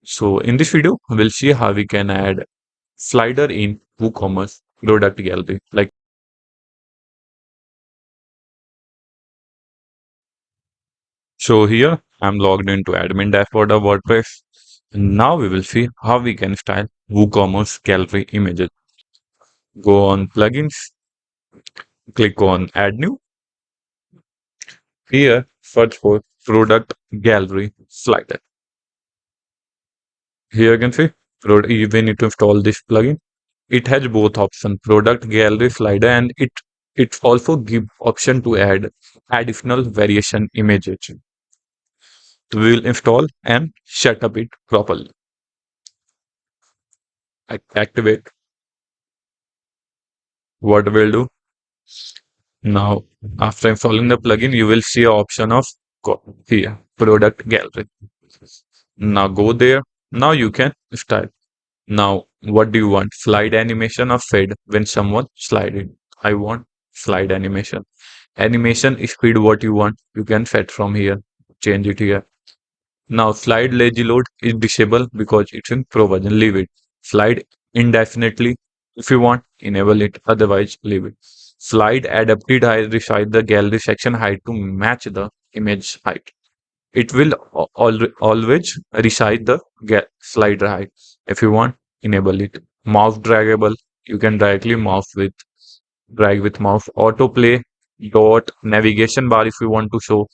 So in this video, we'll see how we can add slider in WooCommerce product gallery. So here I'm logged into admin dashboard of WordPress. Now we will see how we can style WooCommerce gallery images. Go on plugins, click on add new. Here search for product gallery slider. Here you can see we need to install this plugin. It has both options, product gallery slider, and it also give option to add additional variation images. We will install and set up it properly. Activate. What we'll do now, after installing the plugin, you will see an option of here product gallery. Now go there. Now you can start. Now, what do you want? Slide animation or fade when someone slide it? I want slide animation. Animation speed, what you want, you can set from here. Change it here. Now, slide lazy load is disabled because it's in pro version. Leave it. Slide indefinitely if you want, enable it. Otherwise, leave it. Slide adapted height, resize the gallery section height to match the image height. It will always resize the slider height. If you want, enable it. Mouse draggable, you can directly drag with mouse. Autoplay, dot, navigation bar if you want to show.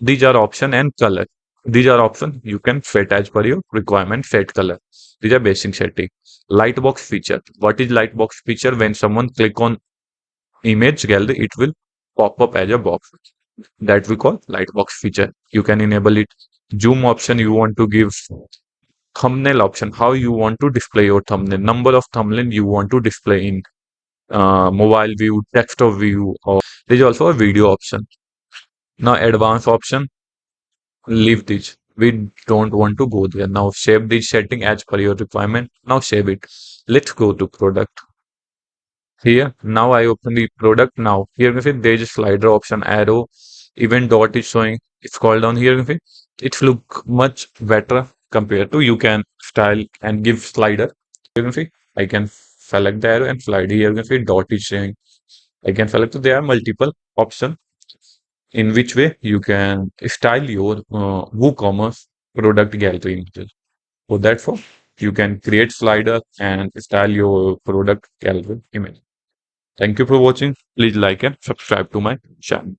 These are option, and color. These are option you can set as per your requirement. Set color. These are basic setting. Lightbox feature. What is lightbox feature? When someone click on image gallery, it will pop up as a box. That we call lightbox feature. You can enable it. Zoom option, you want to give. Thumbnail option, how you want to display your thumbnail. Number of thumbnail you want to display in mobile view, desktop view, or there's also a video option. Now advanced option, leave this. We don't want to go there. Now save this setting as per your requirement. Now save it. Let's go to product. Here, now I open the product. Now here you can see there is a slider option, arrow, even dot is showing. It's called down here. You can see it look much better compared to you can style and give slider. You can see I can select the arrow and slide. Here you can see dot is showing. I can select. So there are multiple options in which way you can style your WooCommerce product gallery images. So that's how you can create slider and style your product gallery image. Thank you for watching. Please like and subscribe to my channel.